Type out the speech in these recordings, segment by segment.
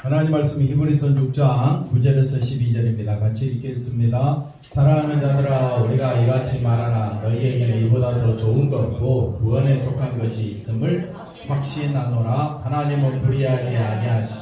하나님 말씀 히브리서 6장 9절에서 12절입니다. 같이 읽겠습니다. 사랑하는 자들아 우리가 이같이 말하나 너희에게는 이보다 더 좋은 것 곧 구원에 속한 것이 있음을 확신하노라. 하나님은 불의하지 아니하시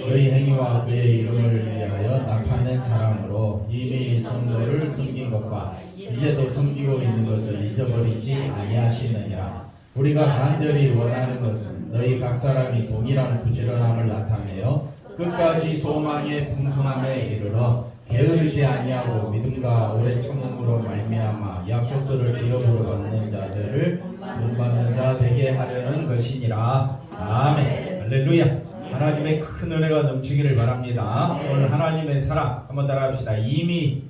너희 행위와 그의 이름을 위하여 나타낸 사랑으로 이미 성도를 섬긴 것과 이제도 섬기고 있는 것을 잊어버리지 아니하시느니라. 우리가 간절히 원하는 것은 너희 각 사람이 동일한 부지런함을 나타내어 끝까지 소망의 풍성함에 이르러 게으르지 아니하고 믿음과 오래 참음으로 말미암아 약속들을 기업으로 받는 자들을 본받는 자 되게 하려는 것이니라. 아멘. 할렐루야. 하나님의 큰 은혜가 넘치기를 바랍니다. 오늘 하나님의 사랑 한번 따라합시다. 이미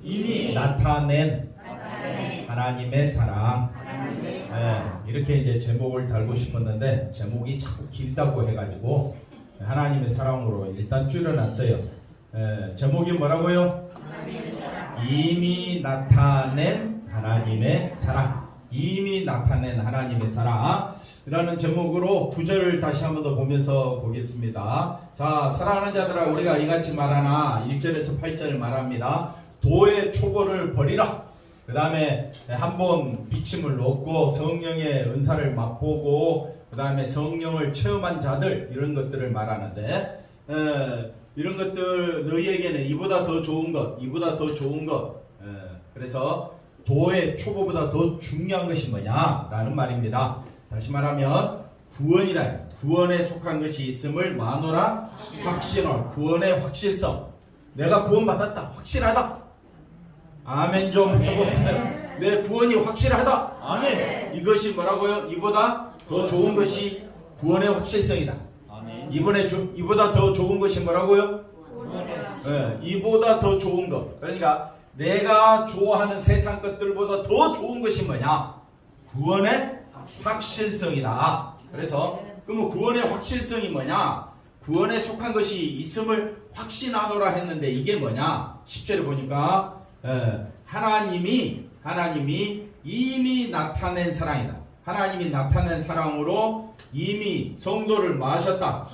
나타낸 하나님의 사랑. 이렇게 이제 제목을 달고 싶었는데 제목이 자꾸 길다고 해가지고 하나님의 사랑으로 일단 줄여놨어요. 제목이 뭐라고요? 이미 나타낸 하나님의 사랑. 이미 나타낸 하나님의 사랑 라는 제목으로 9절을 다시 한 번 더 보면서 보겠습니다. 자, 사랑하는 자들아 우리가 이같이 말하나 1절에서 8절을 말합니다. 도의 초보를 버리라. 그 다음에 한번 비침을 놓고 성령의 은사를 맛보고 그 다음에 성령을 체험한 자들 이런 것들을 말하는데 이런 것들 너희에게는 이보다 더 좋은 것 이보다 더 좋은 것 그래서 도의 초보보다 더 중요한 것이 뭐냐 라는 말입니다. 다시 말하면 구원이라 구원에 속한 것이 있음을 마노라 확신을 구원의 확실성 내가 구원받았다 확실하다 아멘 좀 해보세요. 내 구원이 확실하다 아멘. 이것이 뭐라고요? 이보다 더 좋은 것이 구원의 확실성이다. 아멘. 이보다 더 좋은 것이 뭐라고요? 이보다 더 좋은 것. 그러니까 내가 좋아하는 세상 것들보다 더 좋은 것이 뭐냐? 구원의 확실성이다. 그래서 그럼 구원의 확실성이 뭐냐? 구원에 속한 것이 있음을 확신하노라 했는데 이게 뭐냐? 10절에 보니까 하나님이 이미 나타낸 사랑이다. 하나님이 나타낸 사랑으로 이미 성도를 마셨다.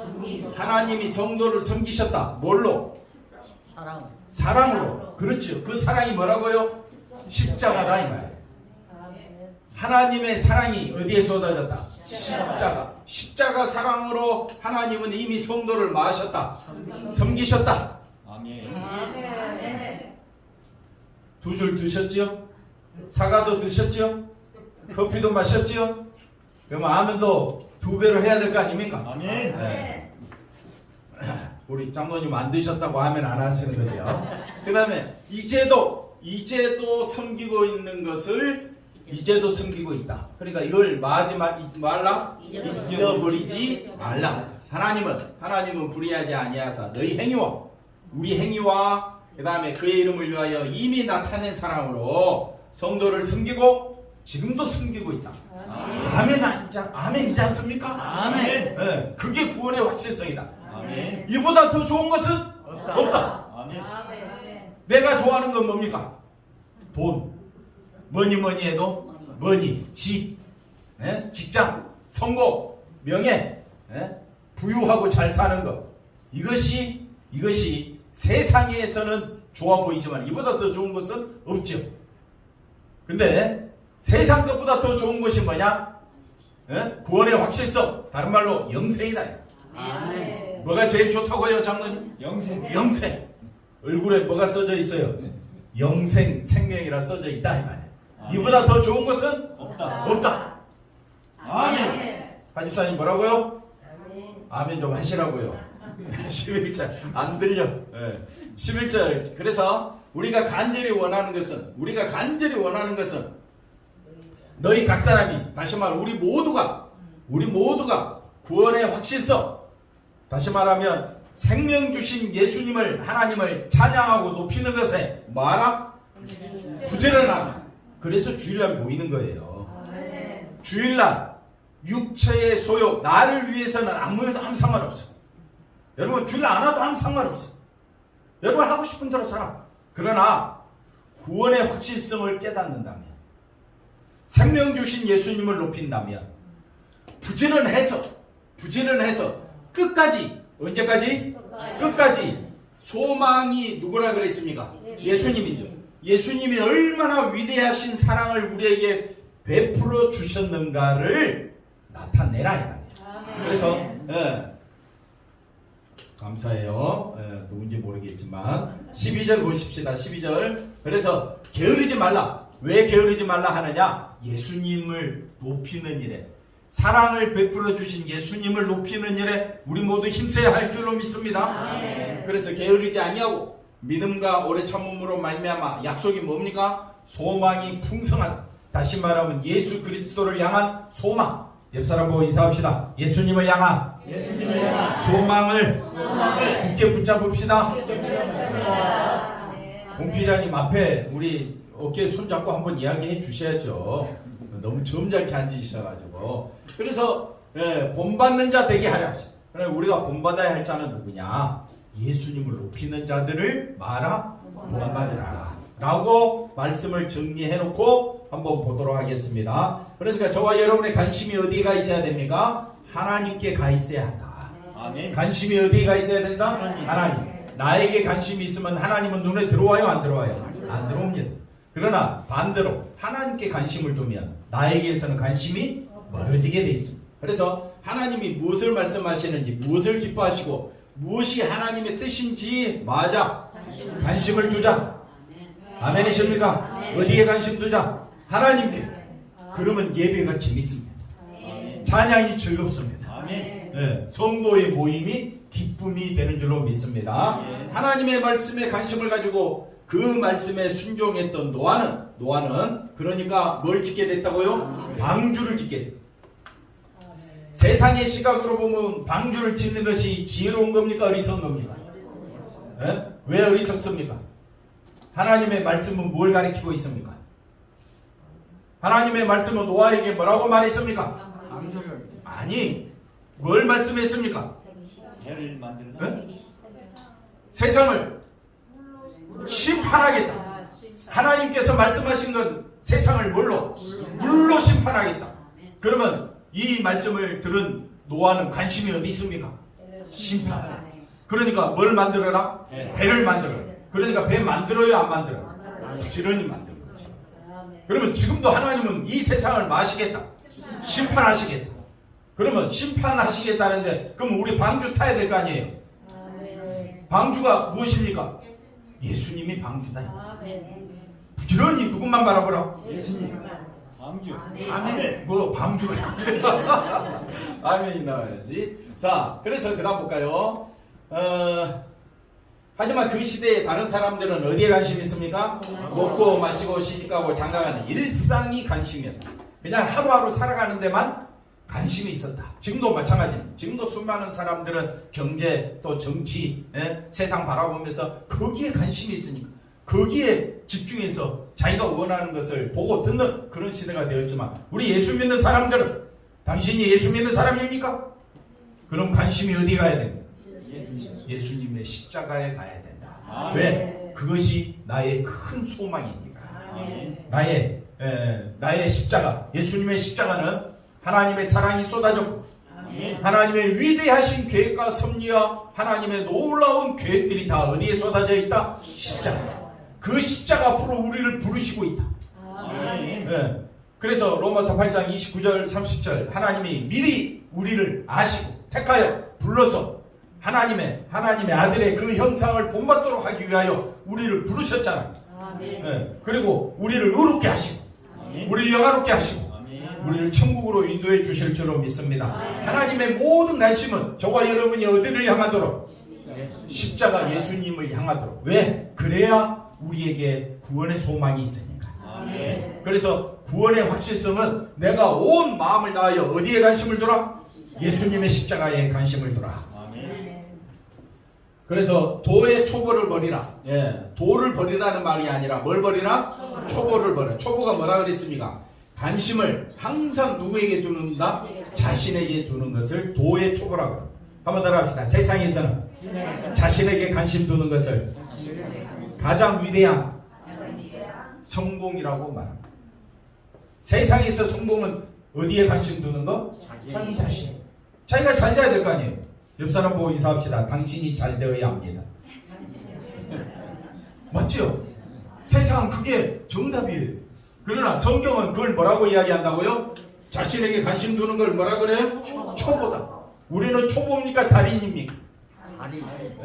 하나님이 성도를 섬기셨다. 뭘로? 사랑으로. 그렇죠. 그 사랑이 뭐라고요? 십자가다 이 말이에요. 하나님의 사랑이 어디에 쏟아졌다? 십자가 사랑으로 하나님은 이미 성도를 마셨다. 섬기셨다. 아멘. 두 줄 드셨죠? 사과도 드셨죠? 커피도 마셨죠? 그러면 아멘도 두 배로 해야 될 거 아닙니까? 아멘. 네. 우리 장로님 안 드셨다고 아멘 안 하시는 거죠. 그 다음에 이제도 섬기고 있는 것을 이제도 섬기고 있다. 그러니까 이걸 말라 잊어버리지 말라. 하나님은 불의하지 아니하사 너희 행위와 우리 행위와 그 다음에 그의 이름을 위하여 이미 나타낸 사랑으로 성도를 섬기고 지금도 섬기고 있다. 아멘이지 않습니까? 아멘. 네, 그게 구원의 확실성이다. 아멘. 이보다 더 좋은 것은 없다. 아멘. 내가 좋아하는 건 뭡니까? 돈. 뭐니 해도 집, 직장, 성공, 명예, 부유하고 잘 사는 것. 이것이 세상에서는 좋아 보이지만 이보다 더 좋은 것은 없죠. 근데 세상 것보다 더 좋은 것이 뭐냐? 구원의 확실성. 다른 말로 영생이다. 아멘. 뭐가 제일 좋다고요, 장로님? 영생. 얼굴에 뭐가 써져 있어요? 영생, 생명이라 써져 있다 이 말이에요. 이보다 더 좋은 것은 없다. 아멘. 하집사님 뭐라고요? 아멘 좀 하시라고요. 11절 안 들려. 11절. 그래서 우리가 간절히 원하는 것은 너희 각 사람이 다시 말 우리 모두가 구원의 확실성 다시 말하면 생명 주신 예수님을 하나님을 찬양하고 높이는 것에 뭐하라? 부지런함. 그래서 주일날 모이는 거예요. 주일날 육체의 소욕 나를 위해서는 아무 상관없어. 여러분 주일날 안 와도 아무 상관없어. 여러분 하고 싶은 대로 살아. 그러나 구원의 확실성을 깨닫는다면 생명 주신 예수님을 높인다면 부지런해서 끝까지 언제까지? 끝까지. 소망이 누구라 그랬습니까? 예수님이죠. 예수님이 얼마나 위대하신 사랑을 우리에게 베풀어 주셨는가를 나타내라 이 말이에요. 그래서 감사해요. 누군지 모르겠지만 12절 보십시다. 12절. 그래서 게으르지 말라. 왜 게으르지 말라 하느냐? 예수님을 높이는 일에, 사랑을 베풀어 주신 예수님을 높이는 일에 우리 모두 힘써야 할 줄로 믿습니다. 그래서 게으르지 아니하고 믿음과 오래 참음으로 말미암아 약속이 뭡니까? 소망이 풍성한, 다시 말하면 예수 그리스도를 향한 소망. 옆 사람 보고 인사합시다. 예수님을 향한 소망을 굳게 붙잡읍시다. 공피자님 앞에 우리 어깨에 손잡고 한번 이야기해 주셔야죠. 너무 점잖게 앉으셔가지고. 그래서 본받는 자 되게 하라. 그래 우리가 본받아야 할 자는 누구냐? 예수님을 높이는 자들을 말아 본받으라 라고 말씀을 정리해 놓고 한번 보도록 하겠습니다. 그러니까 저와 여러분의 관심이 어디에 있어야 됩니까? 하나님께 가 있어야 한다. 아멘. 관심이 어디에 있어야 된다? 하나님. 나에게 관심이 있으면 하나님은 눈에 들어와요, 안 들어와요? 안 들어옵니다. 그러나 반대로 하나님께 관심을 두면 나에게서는 관심이 멀어지게 돼 있습니다. 그래서 하나님이 무엇을 말씀하시는지, 무엇을 기뻐하시고 무엇이 하나님의 뜻인지 맞아 관심을 두자. 아멘이십니까? 어디에 관심 두자? 하나님께. 그러면 예배가 재밌습니다. 찬양이 즐겁습니다. 성도의 모임이 기쁨이 되는 줄로 믿습니다. 하나님의 말씀에 관심을 가지고 그 말씀에 순종했던 노아는 그러니까 뭘 짓게 됐다고요? 방주를 짓게 됐다. 세상의 시각으로 보면 방주를 짓는 것이 지혜로운 겁니까? 어리석은 겁니까? 왜 어리석습니까? 하나님의 말씀은 뭘 가리키고 있습니까? 하나님의 말씀은 노아에게 뭐라고 말했습니까? 아니, 뭘 말씀했습니까? 세상을 심판하겠다. 하나님께서 말씀하신 건 세상을 물로 심판하겠다. 그러면 이 말씀을 들은 노아는 관심이 어디 있습니까? 심판. 그러니까 뭘 만들어라? 배를 만들어라. 그러니까 배 만들어요, 안 만들어요? 부지런히 만들어요. 그러면 지금도 하나님은 이 세상을 마시겠다. 심판하시겠다. 그러면 심판하시겠다는데 그럼 우리 방주 타야 될 거 아니에요? 방주가 무엇입니까? 예수님이 방주다. 부지런히 누군만 바라보라? 예수님. 방주. 아멘. 뭐 방주가 아멘이 나와야지. 자, 그래서 그다음 볼까요? 하지만 그 시대에 다른 사람들은 어디에 관심이 있습니까? 먹고 마시고 시집가고 장가가는 일상이 관심이었다. 그냥 하루하루 살아가는 데만 관심이 있었다. 지금도 마찬가지입니다. 지금도 수많은 사람들은 경제 또 정치 세상 바라보면서 거기에 관심이 있으니까 거기에 집중해서 자기가 원하는 것을 보고 듣는 그런 시대가 되었지만 우리 예수 믿는 사람들은 당신이 예수 믿는 사람입니까? 그럼 관심이 어디 가야 됩니까? 예수님의 십자가에 가야 된다. 아멘. 왜? 그것이 나의 큰 소망이니까. 아멘. 나의 십자가, 예수님의 십자가는 하나님의 사랑이 쏟아졌고 아멘. 하나님의 위대하신 계획과 섭리와 하나님의 놀라운 계획들이 다 어디에 쏟아져 있다? 십자가. 그 십자가 앞으로 우리를 부르시고 있다. 아멘. 그래서 로마서 8장 29절 30절 하나님이 미리 우리를 아시고 택하여 불러서 하나님의 아들의 그 형상을 본받도록 하기 위하여 우리를 부르셨잖아요. 그리고 우리를 의롭게 하시고 우리를 영화롭게 하시고 우리를 천국으로 인도해 주실 줄로 믿습니다. 하나님의 모든 관심은 저와 여러분이 어디를 향하도록? 십자가 예수님을 향하도록. 왜? 그래야 우리에게 구원의 소망이 있으니까. 그래서 구원의 확실성은 내가 온 마음을 다하여 어디에 관심을 두라? 예수님의 십자가에 관심을 두라. 그래서 도의 초보를 버리라. 도를 버리라는 말이 아니라 뭘 버리라? 초보를 버려. 초보가 뭐라 그랬습니까? 관심을 항상 누구에게 두는다? 자신에게 두는 것을 도의 초보라고 합니다. 한번 따라합시다. 세상에서는 자신에게 관심 두는 것을 가장 위대한 성공이라고 말합니다. 세상에서 성공은 어디에 관심 두는 거? 자기 자신. 자기가 잘 돼야 될 거 아니에요. 옆 사람 보고 인사합시다. 당신이 잘 되어야 합니다. 맞죠? 세상은 그게 정답이에요. 그러나 성경은 그걸 뭐라고 이야기한다고요? 자신에게 관심 두는 걸 뭐라 그래요? 초보다. 우리는 초보입니까? 달인입니까?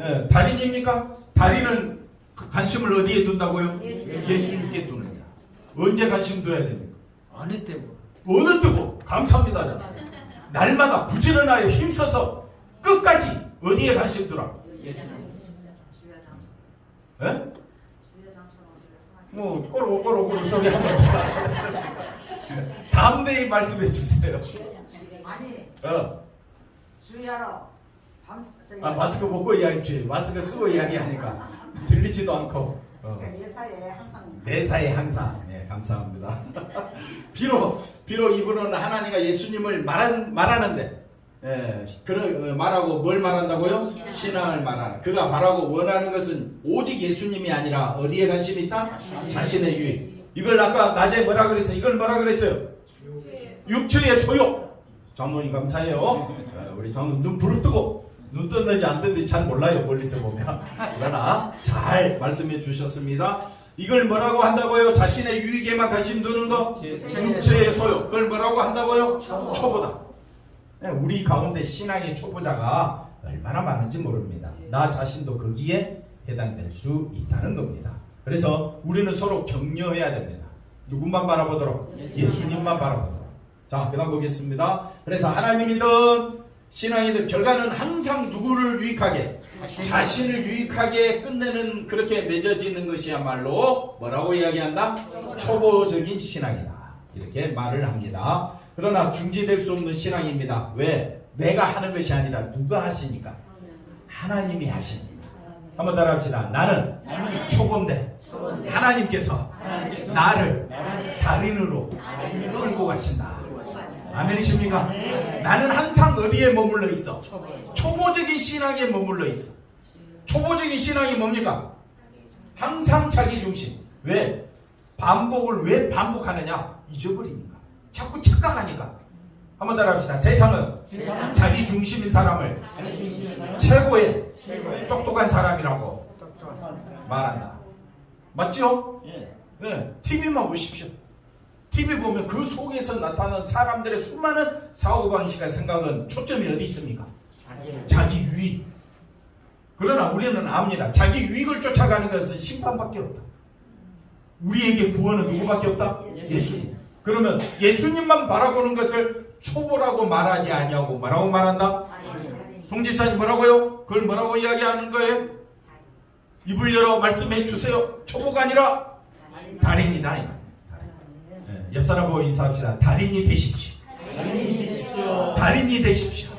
예, 달인입니까? 달인은 관심을 어디에 둔다고요? 예수님께 두는 거야. 언제 관심 둬야 됩니까? 어느 때 어느 뜨고 감사합니다. 날마다 부지런하여 힘써서 끝까지 어디에 관심 두라? 예? 뭐 꼬르꼬르 소리 한번 다음 데이 말씀해 주세요. 아니 어. 주야로 마스크 벗고 이야기해. 마스크 쓰고 이야기하니까 들리지도 않고. 매사에 항상 매사에 항상. 네, 감사합니다. 비록 이분은 하나님과 예수님을 말하는데, 예, 말하고 뭘 말한다고요? 신앙을 말하는. 그가 바라고 원하는 것은 오직 예수님이 아니라 어디에 관심이 있다? 자신의 유익. 이걸 아까 낮에 뭐라 그랬어요? 이걸 뭐라 그랬어요? 육체의 소욕. 장모님 감사해요. 우리 장모님 눈 부릅뜨고 눈 떴는지 안 떴는지 잘 몰라요. 멀리서 보면. 그러나 잘 말씀해 주셨습니다. 이걸 뭐라고 한다고요? 자신의 유익에만 관심 두는 거? 육체의 소욕. 그걸 뭐라고 한다고요? 초보다. 우리 가운데 신앙의 초보자가 얼마나 많은지 모릅니다. 나 자신도 거기에 해당될 수 있다는 겁니다. 그래서 우리는 서로 격려해야 됩니다. 누구만 바라보도록? 예수님만 바라보도록. 자, 그 다음 보겠습니다. 그래서 하나님이든 신앙이든 결과는 항상 누구를 유익하게? 자신을 유익하게 끝내는, 그렇게 맺어지는 것이야말로 뭐라고 이야기한다? 초보적인 신앙이다. 이렇게 말을 합니다. 그러나 중지될 수 없는 신앙입니다. 왜? 내가 하는 것이 아니라 누가 하시니까? 하나님이 하시니까. 한번 따라합시다. 나는 초보인데 하나님께서 나를 달인으로 끌고 가신다. 아멘이십니까? 나는 항상 어디에 머물러 있어? 초보적인 신앙에 머물러 있어. 초보적인 신앙이 뭡니까? 항상 자기 중심. 왜? 반복을 왜 반복하느냐? 잊어버리니까. 자꾸 착각하니까. 한번 따라합시다. 세상은 자기 중심인 사람을 최고의 똑똑한 사람이라고 말한다. 맞죠? 네. TV만 보십시오. TV 보면 그 속에서 나타나는 사람들의 수많은 사고방식과 생각은 초점이 어디 있습니까? 자기 유익. 그러나 우리는 압니다. 자기 유익을 쫓아가는 것은 심판밖에 없다. 우리에게 구원은 누구밖에 없다? 예수님. 그러면 예수님만 바라보는 것을 초보라고 말하지 아니하고 뭐라고 말한다? 송집사님 뭐라고요? 그걸 뭐라고 이야기하는 거예요? 입을 열어 말씀해 주세요. 초보가 아니라 달인이다. 옆 사람 보고 인사합시다. 달인이 되십시오. 달인이 되십시오.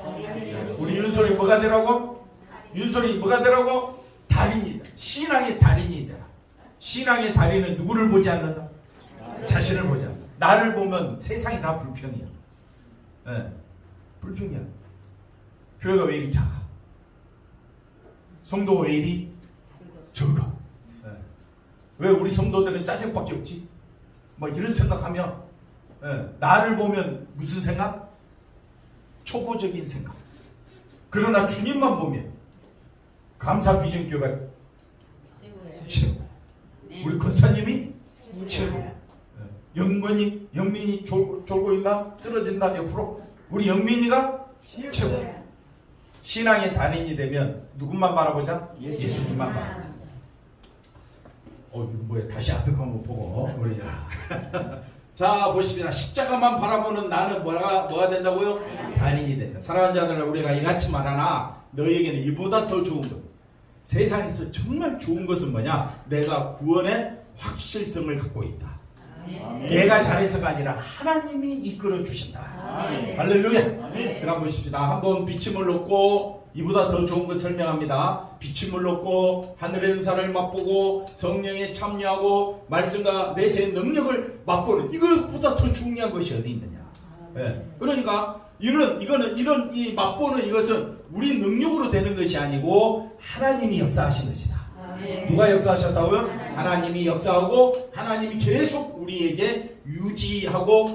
우리 윤솔이 뭐가 되라고? 윤솔이 뭐가 되라고? 달인이다. 신앙의 달인이 되라. 신앙의 달인은 누구를 보지 않는다? 자신을 보지 않는다. 나를 보면 세상이 다 불평이야. 네. 불평이야. 교회가 왜 이리 작아? 성도가 왜 이리 적어? 네. 왜 우리 성도들은 짜증밖에 없지? 뭐 이런 생각하면, 나를 보면 무슨 생각? 초보적인 생각. 그러나 주님만 보면 감사 비전교회가 최고. 우리 권사님이 최고. 영민이 졸고 있나? 쓰러진다 옆으로. 우리 영민이가 최고. 신앙의 달인이 되면 누구만 바라보자? 예수님만 바라보자. 이거 뭐야? 다시 앞에 거 한번 보고 우리야. 자, 보십시다. 십자가만 바라보는 나는 뭐가 된다고요? 달인이 된다. 사랑하는 자들아, 우리가 이같이 말하나 너희에게는 이보다 더 좋은 것. 세상에서 정말 좋은 것은 뭐냐? 내가 구원의 확실성을 갖고 있다. 내가 잘해서가 아니라 하나님이 이끌어 주신다. 할렐루야. 그럼 보십시다. 한번 비침을 얻고 이보다 더 좋은 것 설명합니다. 비침을 얻고 하늘의 은사를 맛보고 성령에 참여하고 말씀과 내세의 능력을 맛보는, 이것보다 더 중요한 것이 어디 있느냐. 그러니까 이런 이 맛보는 이것은 우리 능력으로 되는 것이 아니고 하나님이 역사하신 것이다. 누가 역사하셨다고요? 하나님이 역사하고 하나님이 계속 우리에게 유지하고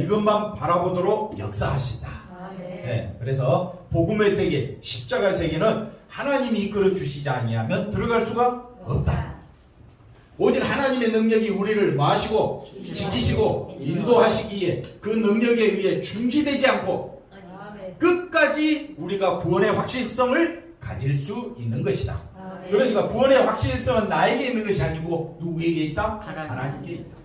이것만 바라보도록 역사하신다. 네, 그래서 복음의 세계, 십자가 세계는 하나님이 이끌어 주시지 아니하면 들어갈 수가 없다. 오직 하나님의 능력이 우리를 마시고 지키시고 인도하시기에 그 능력에 의해 중지되지 않고 끝까지 우리가 구원의 확실성을 가질 수 있는 것이다. 그러니까 구원의 확실성은 나에게 있는 것이 아니고 누구에게 있다? 하나님께 있다.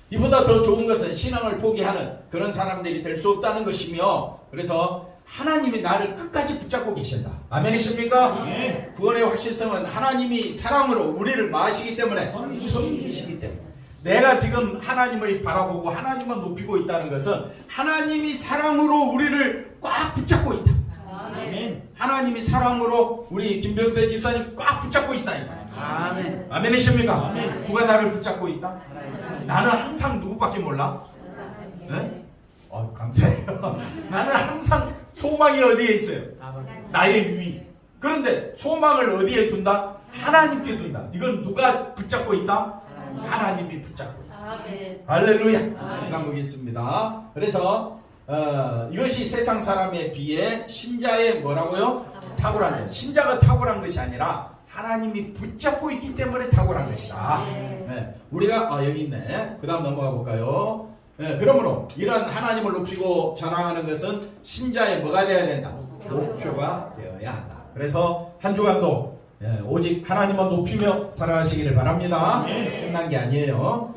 이보다 더 좋은 것은 신앙을 포기하는 그런 사람들이 될 수 없다는 것이며, 그래서 하나님이 나를 끝까지 붙잡고 계신다. 아멘이십니까? 네. 구원의 확실성은 하나님이 사랑으로 우리를 마시기 때문에, 섬기시기 때문에, 내가 지금 하나님을 바라보고 하나님만 높이고 있다는 것은 하나님이 사랑으로 우리를 꽉 붙잡고 있다. 아멘. 하나님이 사랑으로 우리 김병대 집사님 꽉 붙잡고 있다. 아멘. 아멘이십니까? 아멘. 누가 나를 붙잡고 있다? 나는 항상 누구밖에 몰라? 네? 감사해요. 나는 항상 소망이 어디에 있어요? 나의 유익. 그런데 소망을 어디에 둔다? 하나님께 둔다. 이건 누가 붙잡고 있다? 하나님이 붙잡고 있다. 할렐루야. 이란 거겠습니다. 그래서 이것이 세상 사람에 비해 신자의 뭐라고요? 탁월한 것. 신자가 탁월한 것이 아니라 하나님이 붙잡고 있기 때문에 탁월한 것이다. 네. 우리가 여기 있네. 그 다음 넘어가 볼까요? 네. 그러므로 이런 하나님을 높이고 자랑하는 것은 신자의 뭐가 되어야 된다? 목표가 되어야 한다. 그래서 한 주간도 오직 하나님만 높이며 살아가시기를 바랍니다. 끝난 게 아니에요.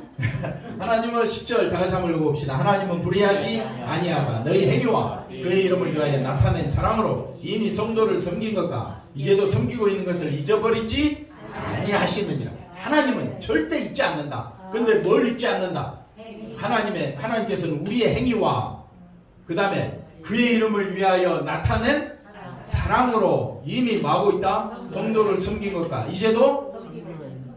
하나님은 10절 다같이 한번 읽어봅시다. 하나님은 불의하지 아니하사 너희 행위와 그의 이름을 위하여 나타낸 사랑으로 이미 성도를 섬긴 것과 이제도 섬기고 있는 것을 잊어버리지 아니하시느니라. 하나님은 절대 잊지 않는다. 근데 뭘 잊지 않는다? 하나님께서는 우리의 행위와 그 다음에 그의 이름을 위하여 나타낸 사랑으로 이미 뭐하고 있다? 성도를 섬긴 것과 이제도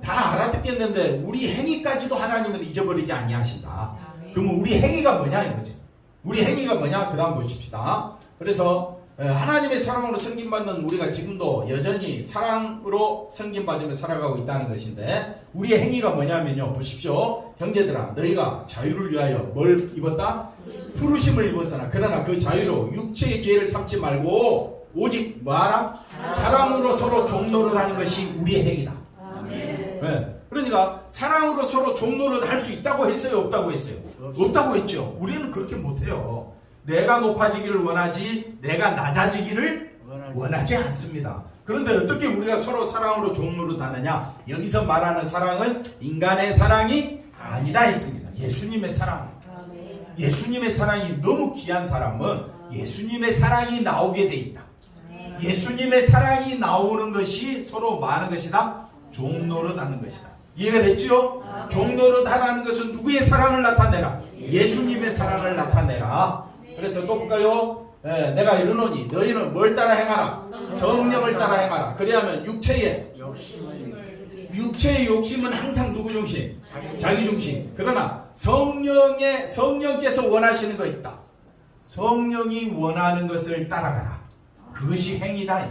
다 알아듣겠는데 우리 행위까지도 하나님은 잊어버리지 아니하신다. 그러면 우리 행위가 뭐냐 이거지. 우리 행위가 뭐냐? 그 다음 보십시다. 그래서 하나님의 사랑으로 섬김받는 우리가 지금도 여전히 사랑으로 섬김받으며 살아가고 있다는 것인데, 우리의 행위가 뭐냐면요, 보십시오. 형제들아, 너희가 자유를 위하여 뭘 입었다? 부르심을 입었으나 그러나 그 자유로 육체의 기회를 삼지 말고 오직 뭐하라? 사랑으로 서로 종노릇 하는 것이 우리의 행위다. 네. 그러니까 사랑으로 서로 종노릇 할 수 있다고 했어요? 없다고 했어요? 없다고 했죠. 우리는 그렇게 못해요. 내가 높아지기를 원하지 내가 낮아지기를 원하지 않습니다. 그런데 어떻게 우리가 서로 사랑으로 종노릇 하느냐? 여기서 말하는 사랑은 인간의 사랑이 아니다 했습니다. 예수님의 사랑. 예수님의 사랑이 너무 귀한 사람은 예수님의 사랑이 나오게 돼 있다. 예수님의 사랑이 나오는 것이 서로 많은 것이다? 종노릇 하는 것이다. 이해가 됐지요? 종노릇 하라는 것은 누구의 사랑을 나타내라? 예수님의 사랑을 나타내라. 그래서 또 볼까요? 내가 이르노니 너희는 뭘 따라 행하라? 성령을 따라 행하라. 그래야면 육체의 욕심은 항상 누구 중심? 자기 중심. 그러나 성령께서 원하시는 거 있다. 성령이 원하는 것을 따라가라. 그것이 행위다.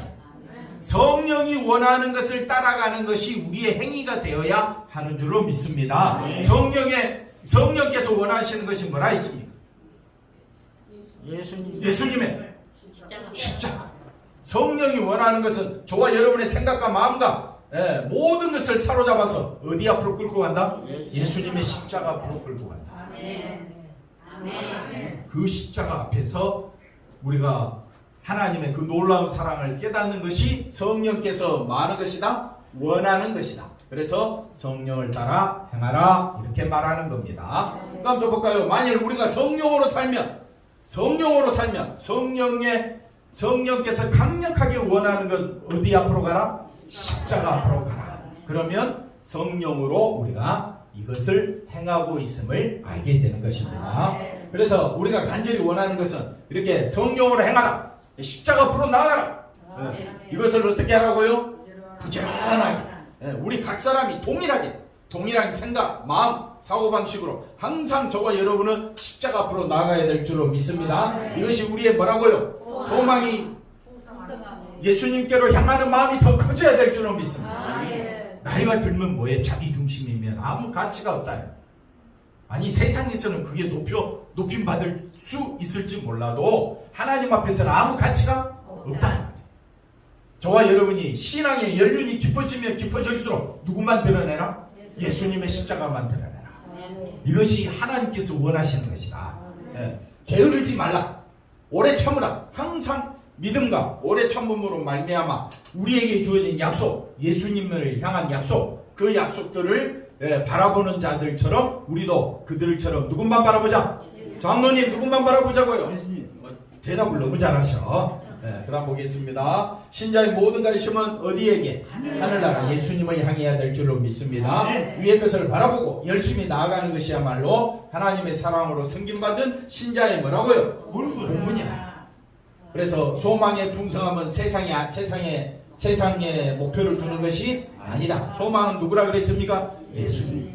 성령이 원하는 것을 따라가는 것이 우리의 행위가 되어야 하는 줄로 믿습니다. 성령께서 원하시는 것이 뭐라 했습니까? 예수님의 십자가. 성령이 원하는 것은 저와 여러분의 생각과 마음과 모든 것을 사로잡아서 어디 앞으로 끌고 간다? 예수님의 십자가 앞으로 끌고 간다. 그 십자가 앞에서 우리가 하나님의 그 놀라운 사랑을 깨닫는 것이 성령께서 많은 것이다? 원하는 것이다. 그래서 성령을 따라 행하라 이렇게 말하는 겁니다. 그럼 또 볼까요? 만일 우리가 성령으로 살면 성령께서 강력하게 원하는 것 어디 앞으로 가라? 십자가 앞으로 가라. 그러면 성령으로 우리가 이것을 행하고 있음을 알게 되는 것입니다. 그래서 우리가 간절히 원하는 것은 이렇게 성령으로 행하라. 십자가 앞으로 나아가라. 이것을 어떻게 하라고요? 부지런하게. 우리 각 사람이 동일한 생각, 마음, 사고방식으로 항상 저와 여러분은 십자가 앞으로 나아가야 될 줄로 믿습니다. 이것이 우리의 뭐라고요? 소망이 예수님께로 향하는 마음이 더 커져야 될 줄로 믿습니다. 나이가 들면 뭐에 자기중심이면 아무 가치가 없다. 아니 세상에서는 그게 높임 받을 수 있을지 몰라도 하나님 앞에서는 아무 가치가 없다. 저와 여러분이 신앙의 연륜이 깊어지면 깊어질수록 누구만 드러내라? 예수님의 십자가만 드러내라. 이것이 하나님께서 원하시는 것이다. 예. 게으르지 말라. 오래 참으라. 항상 믿음과 오래 참음으로 말미암아 우리에게 주어진 약속, 예수님을 향한 약속, 그 약속들을 바라보는 자들처럼 우리도 그들처럼 누군만 바라보자. 장로님 누군만 바라보자고요. 대답을 너무 잘하셔. 그 다음 보겠습니다. 신자의 모든 관심은 어디에게? 하늘나라 예수님을 향해야 될 줄로 믿습니다. 위의 것을 바라보고 열심히 나아가는 것이야말로 하나님의 사랑으로 섬김받은 신자의 뭐라고요? 본분이다. 그래서 소망의 풍성함은 세상의 목표를 두는 것이 아니다. 소망은 누구라 그랬습니까? 예수님.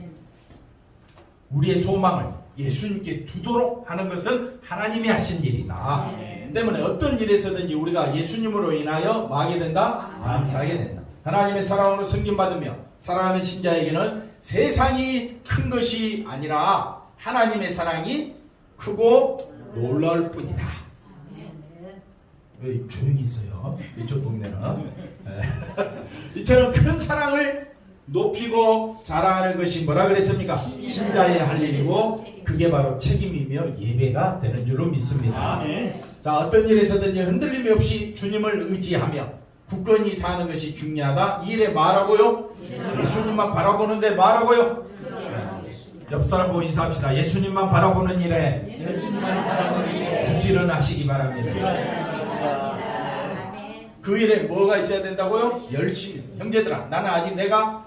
우리의 소망을 예수님께 두도록 하는 것은 하나님이 하신 일이다. 때문에 어떤 일에서든지 우리가 예수님으로 인하여 뭐하게 된다? 감사하게 된다. 하나님의 사랑으로 섬김받으며 살아가는 신자에게는 세상이 큰 것이 아니라 하나님의 사랑이 크고 놀라울 뿐이다. 왜 조용히 있어요? 이쪽 동네는 이처럼 큰 사랑을 높이고 자랑하는 것이 뭐라 그랬습니까? 신자의 할 일이고 그게 바로 책임이며 예배가 되는 줄로 믿습니다. 자, 어떤 일에서든지 흔들림이 없이 주님을 의지하며 굳건히 사는 것이 중요하다. 이 일에 말하고요. 예수님만 바라보는데 말하고요. 옆 사람 보고 인사합시다. 예수님만 바라보는 일에 부지런하시기 바랍니다. 그 일에 뭐가 있어야 된다고요? 열심히 있어요. 형제들아, 나는 아직 내가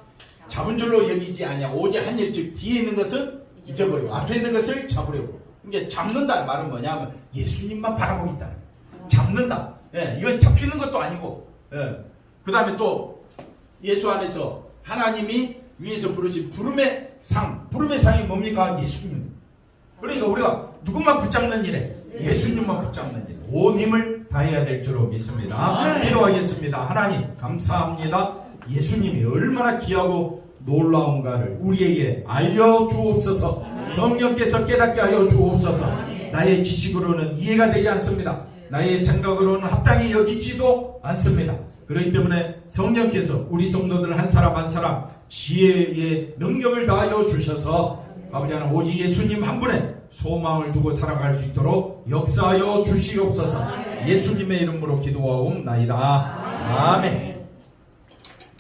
잡은 줄로 여기지 아니야. 오직 한 일, 즉 뒤에 있는 것은 잊어버리고 앞에 있는 것을 잡으려고. 이게 잡는다는 말은 뭐냐면 예수님만 바라보고 있다. 잡는다. 이건 잡히는 것도 아니고. 그 다음에 또 예수 안에서 하나님이 위에서 부르신 부름의 상. 부름의 상이 뭡니까? 예수님. 그러니까 우리가 누구만 붙잡는 일에 예수님만 붙잡는 일에 온 힘을 다해야 될 줄로 믿습니다. 기도하겠습니다. 하나님 감사합니다. 예수님이 얼마나 귀하고 놀라운가를 우리에게 알려주옵소서. 성령께서 깨닫게 하여 주옵소서. 나의 지식으로는 이해가 되지 않습니다. 나의 생각으로는 합당히 여기지도 않습니다. 그렇기 때문에 성령께서 우리 성도들 한 사람 한 사람 지혜의 능력을 다하여 주셔서 아버지 하나님 오직 예수님 한 분의 소망을 두고 살아갈 수 있도록 역사하여 주시옵소서. 예수님의 이름으로 기도하옵나이다. 아멘.